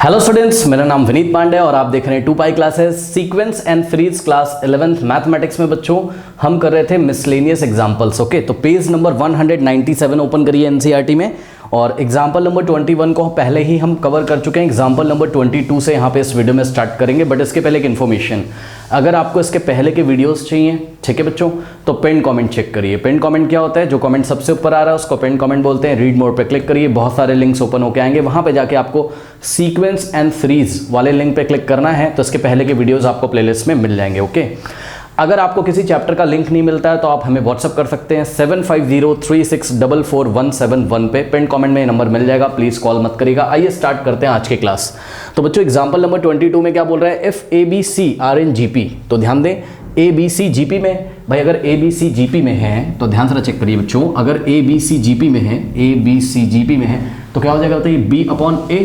Hello students, मेरा नाम विनीत पांडे और आप देख रहे हैं 2 classes sequence and series class 11th mathematics में। बच्चों हम कर रहे थे मिसलेनियस एग्जांपल्स। ओके, तो पेज नंबर 197 ओपन करिए एनसीईआरटी में, और एग्जाम्पल नंबर 21 को पहले ही हम कवर कर चुके हैं। एग्जाम्पल नंबर 22 से यहाँ पे इस वीडियो में स्टार्ट करेंगे, बट इसके पहले एक इन्फॉर्मेशन, अगर आपको इसके पहले के वीडियोस चाहिए, ठीक है बच्चों, तो पिन कमेंट चेक करिए। पिन कमेंट क्या होता है? जो कमेंट सबसे ऊपर आ रहा है उसको पिन कमेंट बोलते हैं। रीड मोर पे क्लिक करिए, बहुत सारे लिंक्स ओपन होकर आएंगे, वहाँ पे जाके आपको सीक्वेंस एंड फ्रीज वाले लिंक पे क्लिक करना है, तो इसके पहले के वीडियोज़ आपको प्लेलिस्ट में मिल जाएंगे। ओके, अगर आपको किसी चैप्टर का लिंक नहीं मिलता है तो आप हमें व्हाट्सअप कर सकते हैं 7503644171 पे। पिन कमेंट में ये नंबर मिल जाएगा, प्लीज़ कॉल मत करिएगा। आइए स्टार्ट करते हैं आज की क्लास। तो बच्चों एग्जांपल नंबर 22 में क्या बोल रहा है? If A B c are in GP, तो ध्यान दें ए बी सी जीपी में, भाई अगर ए बी सी जीपी में है तो ध्यान से चेक करिए बच्चों, अगर ए बी सी जीपी में है, ए बी सी जीपी में है तो क्या हो जाएगा? तो ये बी अपॉन ए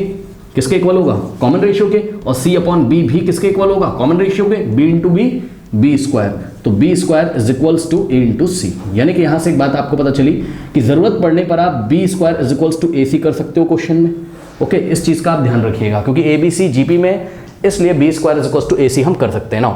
किसके इक्वल होगा? कॉमन रेशियो के, और सी अपॉन बी भी किसके इक्वल होगा? कॉमन रेशियो के, B into B, B square. तो B square is equals to A into C. यानी कि यहां से एक बात आपको पता चली कि जरूरत पड़ने पर आप B square is equals to A C कर सकते हो क्वेश्चन में। ओके, इस चीज का आप ध्यान रखिएगा, क्योंकि ए बी सी जीपी में, इसलिए B square is equals to A C हम कर सकते हैं ना।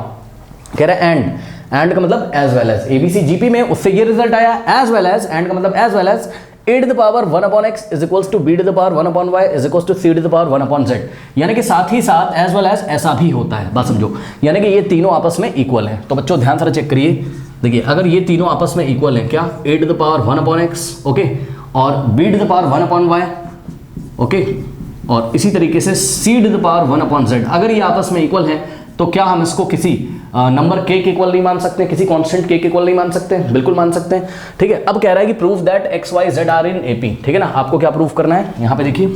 कह रहा है एंड का मतलब as well as, a B c GP में उससे ये रिजल्ट आया, एज वेल एज, एंड का मतलब as well as a to the power 1 upon x is equals to b to the power 1 upon y is equals to c to the power 1 upon z। यानी कि साथ ही साथ as well as ऐसा भी होता है, बात समझो। यानी कि ये तीनों आपस में इक्वल हैं। तो बच्चों ध्यान से चेक करिए, देखिए अगर ये तीनों आपस में इक्वल हैं, क्या? a to the power 1 upon x, okay, और b to the power 1 upon y, okay, और इसी तरीके से c to the power 1 upon z, अगर ये आपस में इक्वल हैं तो क्या हम इसको किसी नंबर k के इक्वल नहीं मान सकते? किसी कांस्टेंट k के इक्वल नहीं मान सकते? बिल्कुल मान सकते हैं। ठीक है, अब कह रहा है कि proof that x y z are in AP. ठीक है ना, आपको क्या प्रूफ करना है? यहाँ पे देखिए,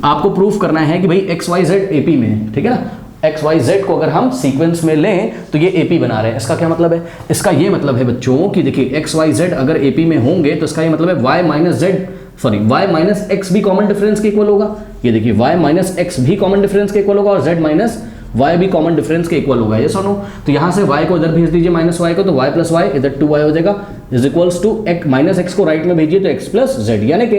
आपको प्रूफ करना है कि भाई एक्स वाई जेड एपी में है। ठीक है ना, एक्स वाई जेड को अगर हम सीक्वेंस में लें तो ये एपी बना रहे हैं। इसका क्या मतलब है? इसका ये मतलब है बच्चों कि देखिए एक्स वाई जेड अगर एपी में होंगे तो इसका ये मतलब है y minus z, sorry y minus x भी कॉमन डिफरेंस के इक्वल होगा। ये देखिए वाई माइनस एक्स भी कॉमन डिफरेंस के इक्वल होगा, और जेड माइनस y भी कॉमन डिफरेंस के इक्वल होगा। ये सुनो, तो यहां से y को इधर भेज दीजिए माइनस y को, तो y प्लस वाई इधर 2y हो जाएगा, is equals to x minus x को राइट में भेजिए तो x प्लस जेड। यानी कि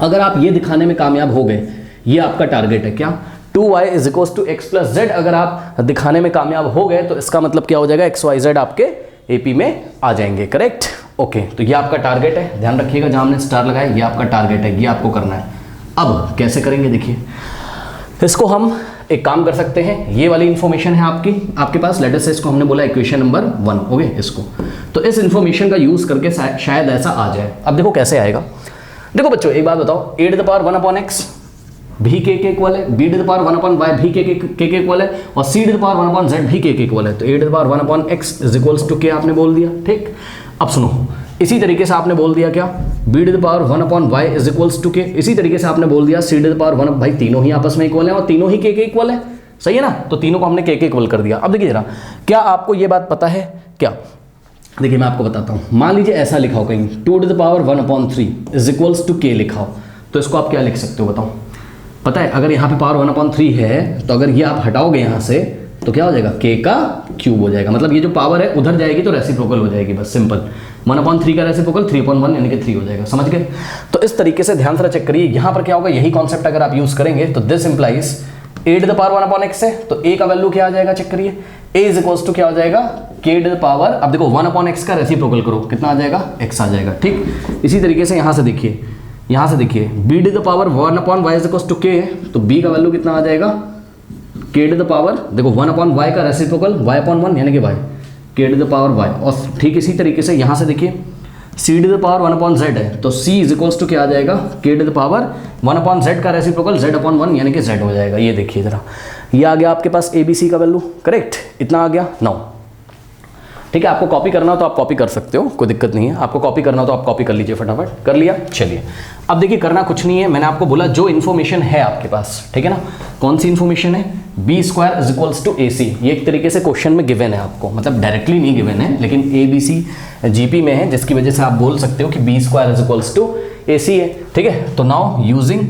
अगर आप ये दिखाने में कामयाब हो गए, ये आपका टारगेट है क्या? 2y is equals to x plus z अगर आप दिखाने में कामयाब हो गए तो इसका मतलब क्या हो जाएगा? x y z आपके एपी में आ जाएंगे। करेक्ट, ओके, तो ये आपका टारगेट है, ध्यान रखिएगा, जहां हमने स्टार लगाया ये आपका टारगेट है, ये आपको करना है। अब कैसे करेंगे? देखिए इसको हम एक काम कर सकते हैं, ये वाली इंफॉर्मेशन है आपके पास, लेटर से इसको हमने बोला इक्वेशन नंबर 1, ओके, इसको तो इस इंफॉर्मेशन का यूज करके शायद ऐसा आ जाए। अब देखो कैसे आएगा। देखो बच्चों एक बात बताओ, a to the power 1 upon x भी k के इक्वल है, b to the power 1 upon y भी k के इक्वल है, और c to the power 1 upon z भी k के इक्वल है। तो a to the power 1 upon x is equals to k आपने बोल दिया। ठीक, अब सुनो, इसी तरीके से आपने बोल दिया क्या? b to the power 1 upon y is equals to k। इसी तरीके से आपने बोल दिया c to the power 1, भाई तीनों ही आपस में इक्वल हैं और तीनों ही k के इक्वल है, सही है ना? तो तीनों को हमने k के इक्वल कर दिया। अब देखिए जरा, क्या आपको ये बात पता है क्या? देखिए मैं आपको बताता हूँ, मान लीजिए ऐसा लिखा हो कहीं 2 to the power 1 upon 3 is equals to k लिखा हो, तो इसको आप क्या लिख सकते हो बताओ? पता है, अगर यहाँ पे पावर 1 upon 3 है तो अगर ये आप हटाओगे यहाँ से तो क्या हो जाएगा? k का क्यूब हो जाएगा। मतलब ये जो पावर है उधर जाएगी तो रेसिप्रोकल हो जाएगी, बस सिंपल। 1 upon 3 का रेसिप्रोकल 3 upon 1 यानी कि 3 हो जाएगा, समझ गए? तो इस तरीके से ध्यान से चेक करिए, यहाँ पर क्या होगा, यही कॉन्सेप्ट अगर आप यूज करेंगे तो this implies a to the power 1 upon x है, तो a का वैल्यू क्या आ जाएगा? चेक करिए, a इज इक्वल्स टू क्या हो जाएगा? k to the power, अब देखो 1 upon x का रेसिप्रोकल करो, कितना आ जाएगा? x आ जाएगा। ठीक, इसी तरीके से यहाँ से देखिए, b to the power 1 upon y is equals to k, तो b का वैल्यू कितना आ जाएगा? k to the power, देखो 1 upon y का रेसिप्रोकल y upon 1 यानी कि y, k to the power y, और ठीक इसी तरीके से यहाँ से देखिए c to the power 1 upon z है, तो c इज इक्वल्स टू क्या आ जाएगा? k to the power 1 upon z का रेसिप्रोकल z upon 1 यानी कि z हो जाएगा। ये देखिए जरा, ये आ गया आपके पास ABC का वैल्यू, करेक्ट, इतना आ गया। नाउ ठीक है, आपको कॉपी करना हो तो आप कॉपी कर सकते हो, कोई दिक्कत नहीं है। आपको कॉपी करना हो तो आप कॉपी कर लीजिए, फटाफट कर लिया। चलिए अब देखिए, करना कुछ नहीं है, मैंने आपको बोला जो इन्फॉर्मेशन है आपके पास, ठीक है ना, कौन सी इन्फॉर्मेशन है? B square is equals to A C. ये एक तरीके से क्वेश्चन में गिवन है आपको, मतलब डायरेक्टली नहीं गिवन है, लेकिन ए बी सी जीपी में है, जिसकी वजह से आप बोल सकते हो कि B square is equals to A C है। ठीक है, तो now using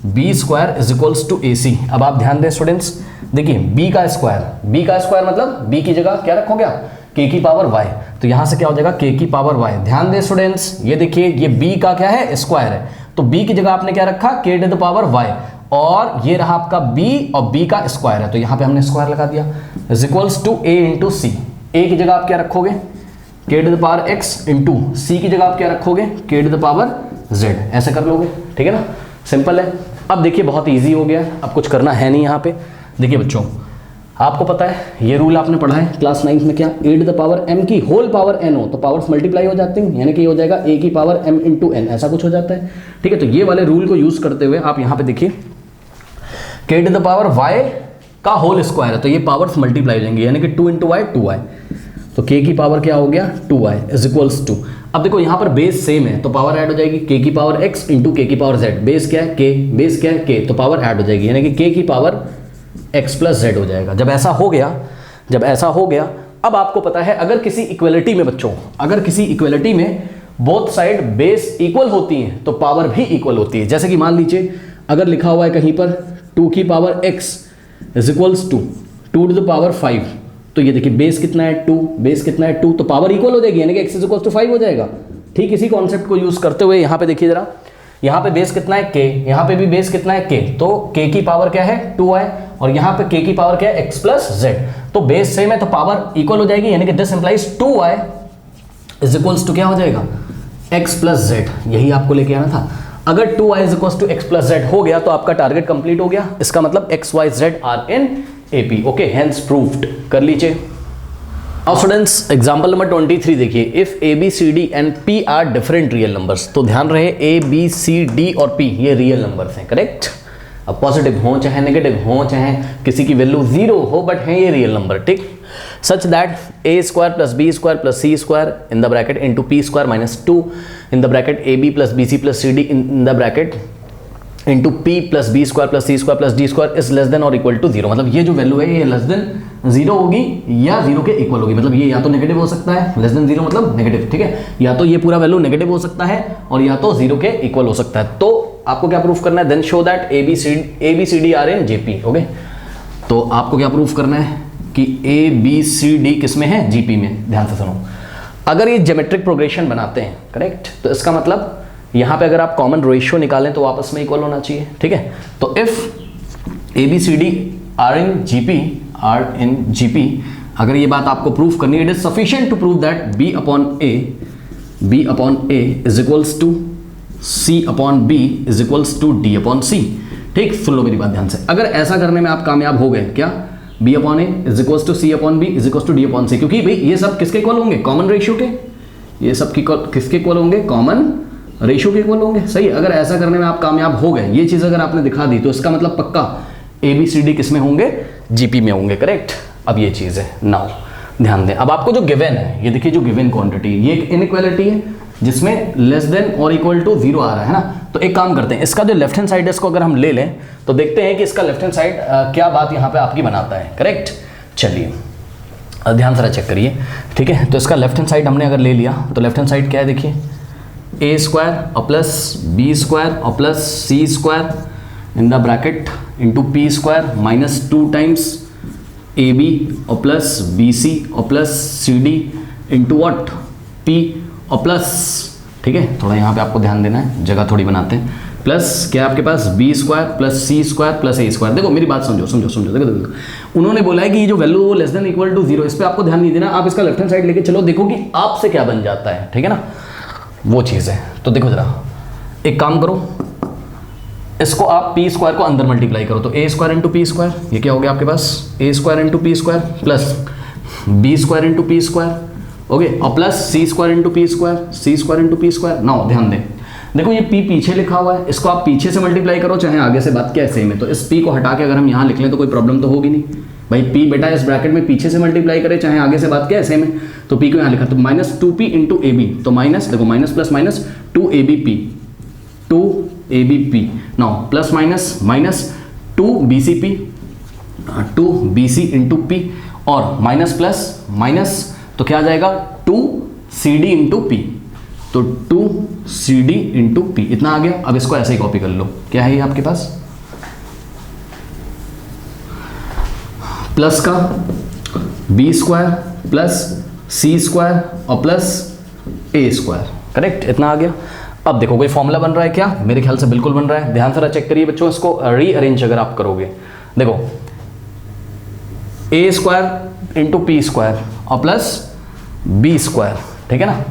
B square is equals to A C. अब आप ध्यान दें स्टूडेंट्स, देखिए बी का स्क्वायर मतलब बी की जगह क्या रखोगे आप? k की पावर y, तो यहां से क्या हो जाएगा? k की पावर y। ध्यान दें स्टूडेंट्स, ये देखिए ये b का क्या है? स्क्वायर है, तो b की जगह आपने क्या रखा? k to the power y, और ये रहा आपका b और b का स्क्वायर है, तो यहां पे हमने स्क्वायर लगा दिया, is equals to a into C. a की जगह आप क्या रखोगे, k to the power x into C की जगह आप क्या रखोगे, k to the power z, ऐसे कर लोगे, ठीक है ना, सिंपल है। अब देखिए बहुत इजी हो गया, अब कुछ करना है नहीं यहाँ पे। देखिए बच्चों, आपको पता है ये रूल आपने पढ़ा है क्लास 9 में, क्या a to the power m की होल पावर n हो तो पावर्स मल्टीप्लाई हो जाते हैं, यानी कि ये हो जाएगा a की पावर m इंटू n, ऐसा कुछ हो जाता है, ठीक है। तो ये वाले रूल को यूज करते हुए आप यहाँ पे देखिए k to the power y का होल स्क्वायर है तो ये पावर्स मल्टीप्लाई हो जाएंगे, यानी कि 2 इंटू y 2y, तो k की पावर क्या हो गया 2y इज इक्वल्स टू। अब देखो यहाँ पर बेस सेम है तो पावर ऐड हो जाएगी, k की पावर x इंटू k की पावर z, बेस क्या है k, बेस क्या है k, तो पावर ऐड हो जाएगी, यानी कि k की पावर x प्लस z हो जाएगा। जब ऐसा हो गया, अब आपको पता है अगर किसी इक्वलिटी में बच्चों, अगर किसी इक्वलिटी में बोथ साइड बेस इक्वल होती हैं तो पावर भी इक्वल होती है। जैसे कि मान लीजिए अगर लिखा हुआ है कहीं पर 2 की power x is equals to 2 to the power 5, तो ये देखिए बेस कितना है 2, बेस कितना है 2, तो पावर इक्वल हो जाएगी, यानी कि x इज इक्वल्स टू 5 हो जाएगा। ठीक इसी कॉन्सेप्ट को यूज करते हुए यहाँ पे देखिए जरा, यहाँ पे बेस कितना है k, यहाँ पे भी बेस कितना है k, तो k की पावर क्या है 2y और यहाँ पे k की पावर क्या है x प्लस z, तो बेस सेम है तो पावर इक्वल हो जाएगी, यानी कि this implies 2y is equals to क्या हो जाएगा x प्लस z, यही आपको लेके आना था। अगर 2y is equals to x plus z हो गया तो आपका टारगेट कंप्लीट हो गया, इसका मतलब x y z are in AP, okay, hence proved, कर लीजिए। नाउ स्टूडेंट्स एग्जांपल नंबर 23 देखिए, if A B C D and P are different real numbers, तो ध्यान रहे ए बी सी डी और पी ये रियल नंबर्स हैं, correct. अब पॉजिटिव हो चाहे नेगेटिव हो चाहे किसी की वैल्यू 0 हो, बट है ये रियल नंबर, ठीक। Such that A square plus B square plus C square in the bracket into P square minus 2 in the bracket A B plus B C plus C D in the bracket into P plus B square plus C square plus D square is less than और equal to 0। मतलब ये जो value है ये less than 0 होगी या 0 के equal होगी, मतलब ये या तो नेगेटिव हो सकता है, लेस देन 0 मतलब नेगेटिव, ठीक है, या तो ये पूरा वैल्यू नेगेटिव हो सकता है और या तो 0 के इक्वल हो सकता है। तो आपको क्या प्रूफ करना है, then show that A B C D are in GP, okay. तो आपको क्या प्रूफ करना है कि ए बी सी डी किस में है, जीपी में। ध्यान से सुनो, अगर ये ज्योमेट्रिक प्रोग्रेशन बनाते हैं, करेक्ट, तो इसका मतलब यहाँ पे अगर आप कॉमन रेशियो निकालें तो आपस में इक्वल होना चाहिए, ठीक है। तो if A B C D are in GP, अगर ये बात आपको प्रूव करनी है, it is sufficient to prove that B upon A is equals to C upon B is equals to D upon C. ठीक, सुन लो मेरी बात ध्यान से, अगर ऐसा करने में आप कामयाब हो गए, क्या B upon A is equals to C upon B is equals to D upon C, क्योंकि भाई ये सब किसके इक्वल होंगे, कॉमन रेशियो के, ये सब किसके इक्वल होंगे, कॉमन रेशियो के इक्वल होंगे, सही। अगर ऐसा करने में आप कामयाब हो गए, ये चीज अगर आपने दिखा दी, तो इसका मतलब पक्का ए बी सी डी किस में होंगे, जीपी में होंगे, करेक्ट। अब ये चीज है, नाउ ध्यान दें, अब आपको जो गिवन है, ये देखिए जो गिवन क्वांटिटी, ये एक इनइक्वालिटी है जिसमें लेस देन और इक्वल टू 0 आ रहा है ना। तो एक काम करते हैं, इसका जो लेफ्ट हैंड साइड है इसको अगर हम ले लें तो देखते हैं कि इसका लेफ्ट हैंड साइड क्या बात यहाँ पे आपकी बनाता है, करेक्ट। चलिए ध्यान से चेक करिए, ठीक है। तो इसका लेफ्ट हैंड साइड हमने अगर ले लिया तो लेफ्ट हैंड साइड क्या है, देखिए ए स्क्वायर और प्लस बी स्क्वायर और plus C square in the bracket into P square minus 2 times A B और प्लस बी सी और plus C D into what P और प्लस, ठीक है, थोड़ा यहाँ पे आपको ध्यान देना है, जगह थोड़ी बनाते हैं, प्लस क्या आपके पास B square plus C square plus ए स्क्वायर। देखो मेरी बात समझो, देखो उन्होंने बोला है कि ये जो वैल्यू वो लेस देन इक्वल टू 0, इस पर आपको ध्यान नहीं देना, आप इसका लेफ्ट हैंड साइड लेके चलो, देखो कि आपसे क्या बन जाता है, ठीक है ना, वो चीज़ है। तो देखो जरा, एक काम करो, इसको आप पी स्क्वायर को अंदर मल्टीप्लाई करो, तो A square into P square, ये क्या हो गया आपके पास, A square into P square plus B square into P square, okay, और plus C square into P square, C square into P square. Now ध्यान दें, देखो ये p पीछे लिखा हुआ है, इसको आप पीछे से मल्टीप्लाई करो चाहे आगे से, बात क्या है सेम है। तो इस p को हटा के अगर हम यहाँ लिख लें तो कोई प्रॉब्लम तो होगी नहीं भाई, p बेटा इस ब्रैकेट में पीछे से मल्टीप्लाई करे चाहे आगे से, बात क्या है सेम है। तो p को यहाँ लिखा, तो minus 2p into A B, तो माइनस देखो minus plus minus 2ab p, now plus minus minus 2bcp 2bc into p और माइनस प्लस माइनस, तो क्या आ जाएगा 2cd इंटू पी, तो 2cd इंटू पी, इतना आ गया। अब इसको ऐसे ही कॉपी कर लो, क्या है ये आपके पास, प्लस का B square plus C square और प्लस ए स्क्वायर, करेक्ट, इतना आ गया। अब देखो कोई फॉर्मूला बन रहा है क्या? मेरे ख्याल से बिल्कुल बन रहा है। ध्यान से चेक करिए बच्चों, इसको रीअरेंज अगर आप करोगे, देखो ए स्क्वायर इंटू पी स्क्वायर और प्लस बी स्क्वायर, ठीक है ना।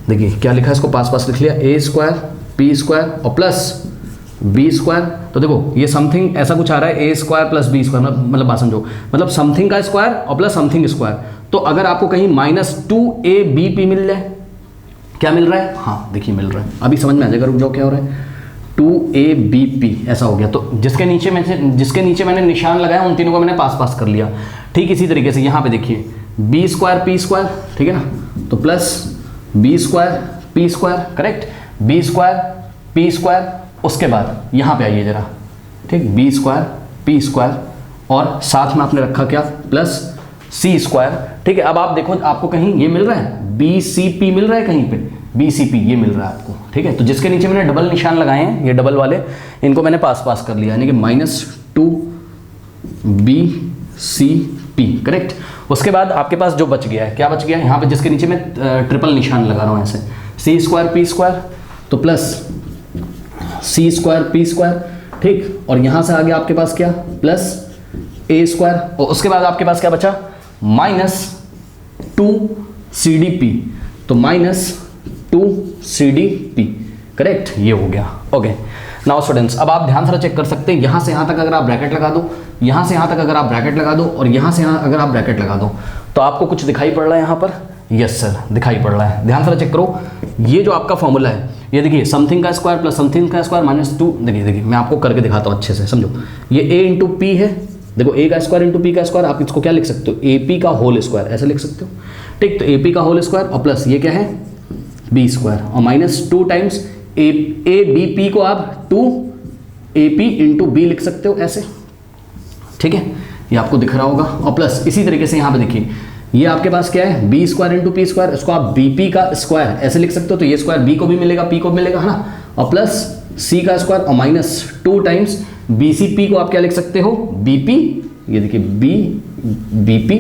देखिए क्या लिखा है, इसको पास पास लिख लिया, ए स्क्वायर पी स्क्वायर और प्लस बी स्क्वायर। तो देखो ये समथिंग ऐसा कुछ आ रहा है, ए स्क्वायर प्लस बी स्क्वायर, मतलब बात समझो, मतलब समथिंग का स्क्वायर और प्लस समथिंग स्क्वायर। तो अगर आपको कहीं -2ab मिल जाए, क्या मिल रहा है? हाँ देखिए मिल रहा है, अभी समझ में आ जाएगा, रुक जाओ क्या हो रहा है, 2abp ऐसा हो गया। तो जिसके नीचे मैंने निशान लगाया उन तीनों को मैंने पास पास कर लिया। ठीक इसी तरीके से यहाँ पे देखिए बी स्क्वायर पी स्क्वायर, ठीक है ना, तो plus B square P square, correct, B square P square. उसके बाद यहाँ पे आइए जरा, ठीक, बी स्क्वायर पी स्क्वायर और साथ में आपने रखा क्या, प्लस सी स्क्वायर, ठीक है। अब आप देखो आपको कहीं ये मिल रहा है, बी सी पी मिल रहा है कहीं पे, बी सी पी ये मिल रहा है आपको, ठीक है। तो जिसके नीचे मैंने डबल निशान लगाए हैं, ये डबल वाले, इनको मैंने पास पास कर लिया, यानी कि -2bcp, करेक्ट। उसके बाद आपके पास जो बच गया है, क्या बच गया है यहाँ पे, जिसके नीचे मैं ट्रिपल निशान लगा रहा हूँ ऐसे, सी स्क्वायर पी स्क्वायर तो plus C square P square, ठीक, और यहाँ से आ गया आपके पास क्या, प्लस ए स्क्वायर, और उसके बाद आपके पास क्या बचा, -2cdp, तो -2cdp, करेक्ट, ये हो गया। ओके नाउ स्टूडेंट्स, अब आप ध्यान से चेक कर सकते हैं, यहाँ से यहाँ तक अगर आप ब्रैकेट लगा दो, यहाँ से यहाँ तक अगर आप ब्रैकेट लगा दो, और यहाँ से यहाँ अगर आप ब्रैकेट लगा दो, तो आपको कुछ दिखाई पड़ रहा है यहाँ पर? यस सर, दिखाई पड़ रहा है। ध्यान से चेक करो, ये जो आपका फॉर्मूला है, ये देखिए समथिंग का स्क्वायर प्लस समथिंग का स्क्वायर -2, देखिए मैं आपको करके दिखाता हूँ अच्छे से, समझो। ये a इंटू पी है, देखो a का स्क्वायर इंटू p का स्क्वायर, आप इसको क्या लिख सकते हो, AP का होल स्क्वायर, ऐसे लिख सकते हो, ठीक। तो AP का होल स्क्वायर और प्लस ये क्या है, b स्क्वायर, और -2 टाइम्स ABP को आप 2AP इंटू b लिख सकते हो ऐसे, ठीक है, ये आपको दिख रहा होगा। और प्लस इसी तरीके से यहाँ पे देखिए, ये आपके पास क्या है, b square into P square, इसको आप BP का स्क्वायर ऐसे लिख सकते हो, तो ये स्क्वायर b को भी मिलेगा p को भी मिलेगा, है ना, और प्लस c का स्क्वायर और -2 टाइम्स BCP को आप क्या लिख सकते हो, BP, ये देखिए BP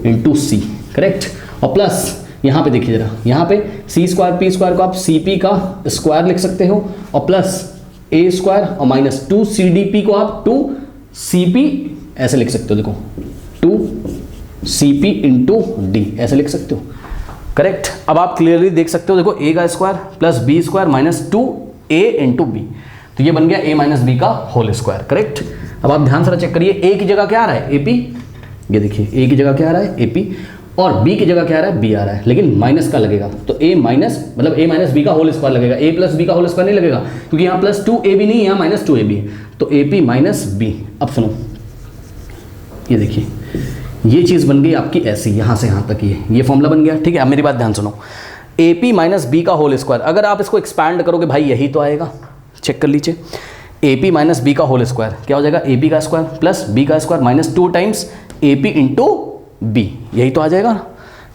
इंटू सी, करेक्ट, और प्लस यहाँ पे देखिए जरा, यहाँ पे सी स्क्वायर पी स्क्वायर को आप CP का स्क्वायर लिख सकते हो, और प्लस a स्क्वायर और -2cdp को आप 2cp ऐसे लिख सकते हो, देखो 2cp इंटू d ऐसे लिख सकते हो, करेक्ट। अब आप क्लियरली देख सकते हो, देखो a का square plus b square -2a into b, तो ये बन गया a माइनस बी का होल स्क्वायर, करेक्ट। अब आप ध्यान से चेक करिए, a की जगह क्या आ रहा है, AP, ये देखिए a की जगह क्या आ रहा है, AP, और b की जगह क्या आ रहा है, b आ रहा है, लेकिन माइनस का लगेगा, तो a माइनस मतलब a माइनस बी का होल स्क्वायर लगेगा, a प्लस बी का होल स्क्वायर नहीं लगेगा, क्योंकि यहाँ +2ab नहीं है, यहाँ -2ab है, तो AP माइनस बी। अब सुनो, ये देखिए ये चीज़ बन गई आपकी ऐसी, यहाँ से यहाँ तक ये फॉर्मूला बन गया, ठीक है। अब मेरी बात ध्यान सुनो, AP माइनस बी का होल स्क्वायर, अगर आप इसको एक्सपैंड करोगे भाई यही तो आएगा, चेक कर लीजिए, AP माइनस बी का होल स्क्वायर क्या हो जाएगा, AP का स्क्वायर प्लस b का square -2 times AP into b, यही तो आ जाएगा ना,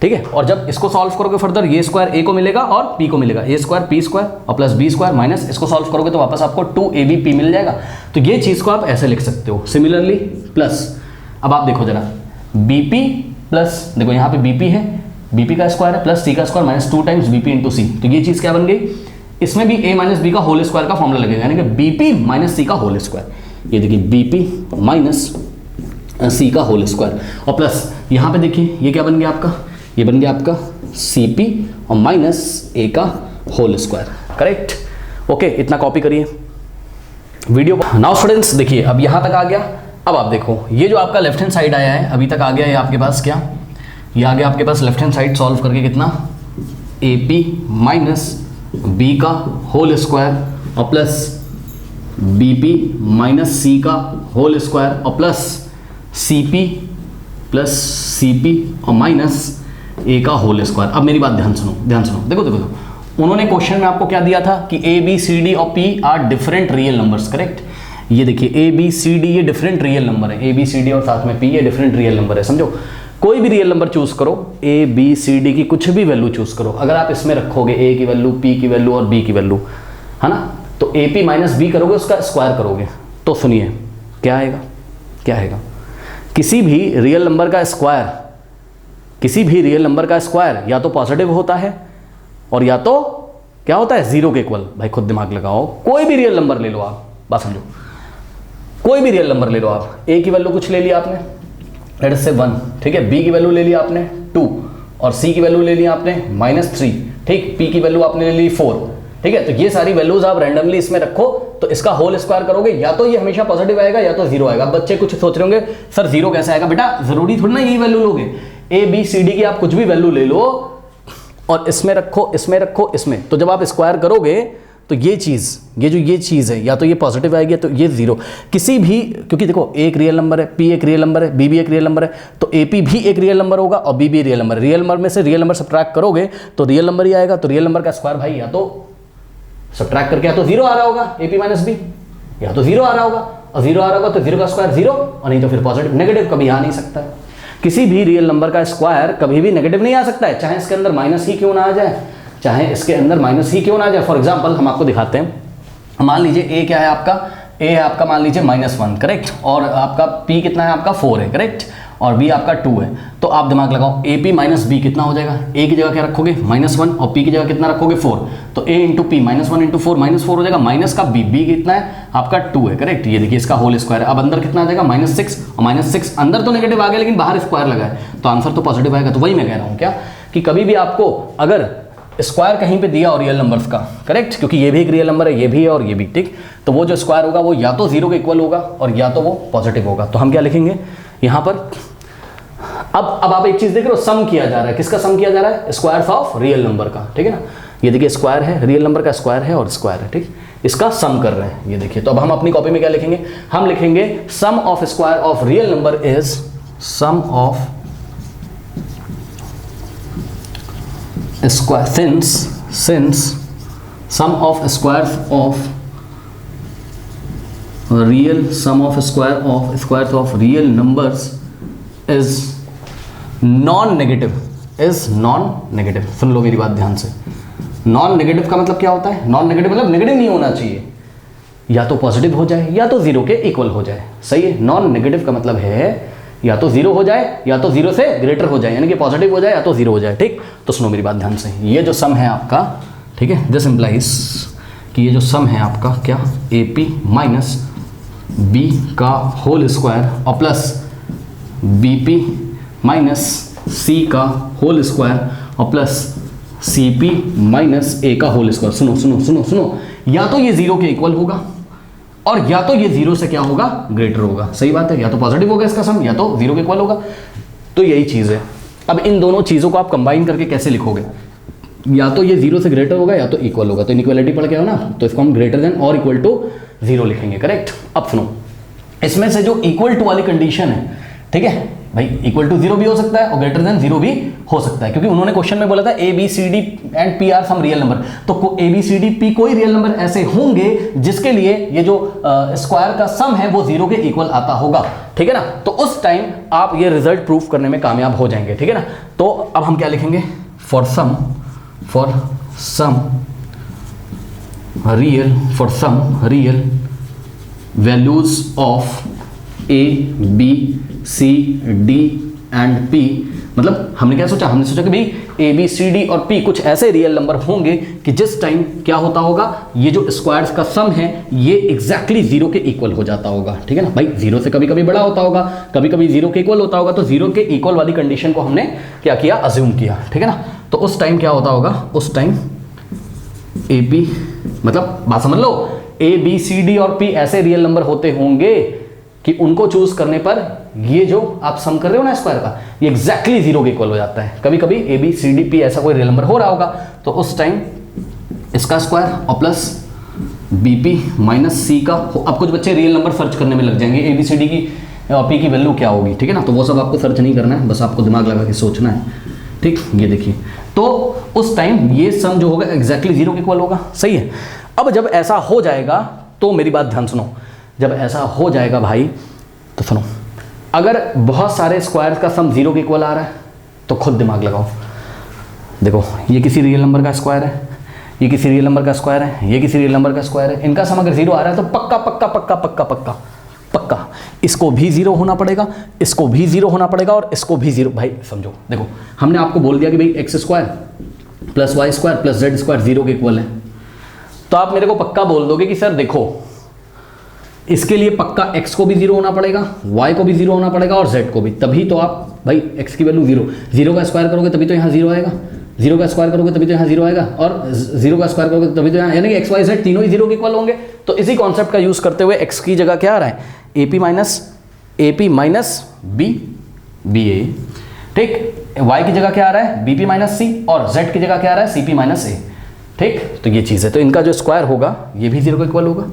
ठीक है। और जब इसको सॉल्व करोगे फर्दर, ये स्क्वायर a को मिलेगा और p को मिलेगा, a स्क्वायर p स्क्वायर और प्लस b स्क्वायर माइनस इसको सॉल्व करोगे तो वापस आपको 2abp मिल जाएगा। तो ये चीज़ को आप ऐसे लिख सकते हो। सिमिलरली प्लस, अब आप देखो जरा, bp प्लस, देखो यहाँ पे bp है, bp का स्क्वायर है प्लस c का स्क्वायर -2 टाइम्स bp इंटू सी, तो ये चीज़ क्या बन गई, इसमें भी a माइनस बी का होल स्क्वायर का फॉर्मूला लगेगा, यानी कि bp माइनस सी का होल स्क्वायर, ये देखिए bp माइनस सी का होल स्क्वायर, और प्लस यहाँ पे देखिए ये क्या बन गया आपका, ये बन गया आपका cp और माइनस a का होल स्क्वायर, करेक्ट। ओके, इतना कॉपी करिए वीडियो। नाउ स्टूडेंट्स देखिए, अब यहाँ तक आ गया। अब आप देखो, ये जो आपका लेफ्ट हैंड साइड आया है अभी तक आ गया, ये आपके पास क्या, ये आ गया आपके पास लेफ्ट हैंड साइड सॉल्व करके कितना, AP माइनस बी का होल स्क्वायर और प्लस BP माइनस सी का होल स्क्वायर और प्लस CP प्लस CP और माइनस A का होल स्क्वायर। अब मेरी बात ध्यान सुनो, देखो उन्होंने क्वेश्चन में आपको क्या दिया था कि A B C D और P are different real numbers, correct. ये देखिए A B C D ये डिफरेंट रियल नंबर है, A B C D और साथ में P ये डिफरेंट रियल नंबर है, समझो। कोई भी रियल नंबर चूज करो, A B C D की कुछ भी वैल्यू चूज करो, अगर आप इसमें रखोगे A की वैल्यू, P की वैल्यू और B की वैल्यू, है ना, तो AP माइनस B करोगे, उसका स्क्वायर करोगे, तो सुनिए क्या आएगा, किसी भी रियल नंबर का स्क्वायर या तो पॉजिटिव होता है और या तो क्या होता है, जीरो के इक्वल। भाई खुद दिमाग लगाओ, कोई भी रियल नंबर ले लो आप, बात समझो, कोई भी रियल नंबर ले लो आप। ए की वैल्यू कुछ ले लिया आपने, लेट अस से 1, ठीक है। बी की वैल्यू ले लिया आपने 2, और सी की वैल्यू ले लिया आपने -3, ठीक। पी की वैल्यू आपने ले ली 4, ठीक है। तो ये सारी वैल्यूज आप रैंडमली इसमें रखो, तो इसका होल स्क्वायर करोगे, या तो ये हमेशा पॉजिटिव आएगा या तो जीरो आएगा। बच्चे कुछ सोच रहे होंगे सर जीरो कैसे आएगा, बेटा जरूरी थोड़ी ना यही वैल्यू लोगे, ए बी सी डी की आप कुछ भी वैल्यू ले लो और इसमें रखो, इसमें रखो, इसमें, तो जब आप स्क्वायर करोगे तो ये चीज़, ये जो ये चीज़ है, या तो ये पॉजिटिव आएगी तो ये जीरो। किसी भी, क्योंकि देखो ए एक रियल नंबर है, पी एक रियल नंबर है, बी भी एक रियल नंबर है, तो ए पी भी एक रियल नंबर होगा और बी भी रियल नंबर। रियल नंबर में से रियल नंबर सब्ट्रैक्ट करोगे तो रियल नंबर ही आएगा। तो रियल नंबर का स्क्वायर भाई या तो सब्ट्रैक्ट करके या तो जीरो आ रहा होगा, ए पी माइनस बी, या तो जीरो आ रहा होगा, और जीरो आ रहा होगा तो जीरो का स्क्वायर जीरो, और नहीं तो फिर पॉजिटिव। नेगेटिव कभी आ नहीं सकता है, किसी भी रियल नंबर का स्क्वायर कभी भी नेगेटिव नहीं आ सकता है, चाहे इसके अंदर माइनस ही क्यों ना आ जाए, चाहे इसके अंदर माइनस ही क्यों ना आ जाए। फॉर एग्जाम्पल हम आपको दिखाते हैं, मान लीजिए ए क्या है आपका, ए है आपका मान लीजिए -1, करेक्ट, और आपका पी कितना है आपका 4 है, करेक्ट, और बी आपका 2 है। तो आप दिमाग लगाओ, ए पी माइनस बी कितना हो जाएगा, ए की जगह क्या रखोगे -1 और पी की जगह कितना रखोगे 4, तो ए इंटू पी -1 इंटू 4 -4 हो जाएगा, माइनस का बी कितना है आपका 2 है, करेक्ट। ये देखिए इसका होल स्क्वायर है। अब अंदर कितना आ जाएगा -6, और -6 अंदर तो नेगेटिव आ गया लेकिन बाहर स्क्वायर लगा है, तो आंसर तो पॉजिटिव आएगा। तो वही मैं कह रहा हूँ क्या, कि कभी भी आपको अगर स्क्वायर कहीं पे दिया और रियल नंबर्स का, करेक्ट, क्योंकि ये भी एक रियल नंबर है, ये भी है और ये भी, ठीक, तो वो जो स्क्वायर होगा वो या तो जीरो के इक्वल होगा और या तो वो पॉजिटिव होगा। तो हम क्या लिखेंगे यहाँ पर, अब आप एक चीज देख रहे हो, सम किया जा रहा है, किसका सम किया जा रहा है, स्क्वायर्स ऑफ रियल नंबर का, ठीक है ना। ये देखिए स्क्वायर है, रियल नंबर का स्क्वायर है और स्क्वायर है, ठीक, इसका सम कर रहे हैं, ये देखिए। तो अब हम अपनी कॉपी में क्या लिखेंगे, हम लिखेंगे sum of square of real number is sum of square since sum of squares of squares of real numbers is non negative सुन लो मेरी बात ध्यान से। नॉन नेगेटिव का मतलब क्या होता है, नॉन नेगेटिव मतलब नेगेटिव नहीं होना चाहिए, या तो पॉजिटिव हो जाए या तो जीरो के इक्वल हो जाए, सही है। नॉन नेगेटिव का मतलब है या तो जीरो हो जाए या तो जीरो से ग्रेटर हो जाए, यानी कि पॉजिटिव हो जाए या तो जीरो हो जाए, ठीक। तो सुनो मेरी बात ध्यान से, ये जो सम है आपका, ठीक है, दिस इम्प्लाइज कि ये जो सम है आपका क्या, ए पी माइनस बी का होल स्क्वायर और प्लस बी पी माइनस सी का होल स्क्वायर और प्लस सी पी माइनस ए का होल स्क्वायर। सुनो सुनो सुनो सुनो, या तो ये जीरो के इक्वल होगा और या तो ये जीरो से क्या होगा, ग्रेटर होगा, सही बात है। या तो पॉजिटिव होगा इसका सम या तो जीरो के इक्वल होगा, तो यही चीज़ है। अब इन दोनों चीज़ों को आप कंबाइन करके कैसे लिखोगे, या तो ये जीरो से ग्रेटर होगा या तो इक्वल होगा, तो इनइक्वालिटी पढ़ के आओ ना, तो इसको हम ग्रेटर देन और इक्वल टू जीरो लिखेंगे, करेक्ट। अब सुनो, इसमें से जो इक्वल टू वाली कंडीशन है, ठीक है भाई, इक्वल टू जीरो भी हो सकता है और ग्रेटर देन जीरो भी हो सकता है, क्योंकि उन्होंने क्वेश्चन में बोला था A B C D and P are some real number, तो A B C D P कोई रियल नंबर ऐसे होंगे जिसके लिए ये जो स्क्वायर का सम है वो जीरो के इक्वल आता होगा, ठीक है ना। तो उस टाइम आप ये रिजल्ट प्रूफ करने में कामयाब हो जाएंगे, ठीक है ना। तो अब हम क्या लिखेंगे, for some real values of A B C D and P, मतलब हमने क्या सोचा, हमने सोचा कि भाई ए बी सी डी और पी कुछ ऐसे रियल नंबर होंगे कि जिस टाइम क्या होता होगा, ये जो स्क्वायर्स का सम है ये एग्जैक्टली जीरो के इक्वल हो जाता होगा, ठीक है ना भाई। जीरो से कभी कभी बड़ा होता होगा, कभी कभी जीरो के इक्वल होता होगा, तो जीरो के इक्वल वाली कंडीशन को हमने क्या किया, अज्यूम किया, ठीक है ना। तो उस टाइम क्या होता होगा, उस टाइम ए पी, मतलब बात समझ लो, ए बी सी डी और पी ऐसे रियल नंबर होते होंगे कि उनको चूज करने पर ये जो आप सम कर रहे हो ना स्क्वायर का, ये एग्जैक्टली जीरो के इक्वल हो जाता है। कभी कभी A B C D P ऐसा कोई रियल नंबर हो रहा होगा, तो उस टाइम इसका स्क्वायर और प्लस बी पी माइनस सी का, अब कुछ बच्चे रियल नंबर सर्च करने में लग जाएंगे, ए बी सी डी की पी की वैल्यू क्या होगी, ठीक है ना। तो वो सब आपको सर्च नहीं करना है, बस आपको दिमाग लगा के सोचना है, ठीक। ये देखिए, तो उस टाइम ये सम जो होगा एग्जैक्टली जीरो के इक्वल होगा, सही है। अब जब ऐसा हो जाएगा तो मेरी बात ध्यान सुनो, जब ऐसा हो जाएगा भाई तो सुनो, अगर बहुत सारे स्क्वायर्स का सम जीरो के इक्वल आ रहा है तो खुद दिमाग लगाओ, देखो ये किसी रियल नंबर का स्क्वायर है, ये किसी रियल नंबर का स्क्वायर है, ये किसी रियल नंबर का स्क्वायर है, इनका सम अगर जीरो आ रहा है तो पक्का पक्का पक्का पक्का पक्का पक्का इसको भी जीरो होना पड़ेगा, इसको भी जीरो होना पड़ेगा और इसको भी जीरो। भाई समझो, देखो हमने आपको बोल दिया कि भाई X square plus Y square plus Z square 0 के इक्वल है। तो आप मेरे को पक्का बोल दोगे कि सर देखो इसके लिए पक्का x को भी 0 होना पड़ेगा, y को भी 0 होना पड़ेगा और z को भी, तभी तो आप भाई x की वैल्यू 0 का स्क्वायर करोगे तभी तो यहाँ 0 आएगा, 0 का स्क्वायर करोगे तभी तो यहाँ 0 आएगा, और 0 का स्क्वायर करोगे तभी तो यहाँ, यानी कि x y z तीनों ही 0 के इक्वल होंगे। तो इसी कॉन्सेप्ट का यूज करते हुए x की जगह क्या आ रहा है, AP माइनस BA, ठीक। y की जगह क्या आ रहा है, BP माइनस C, और z की जगह क्या आ रहा है, CP माइनस A, ठीक। तो ये चीज़ है, तो इनका जो स्क्वायर होगा ये भी 0 के इक्वल होगा,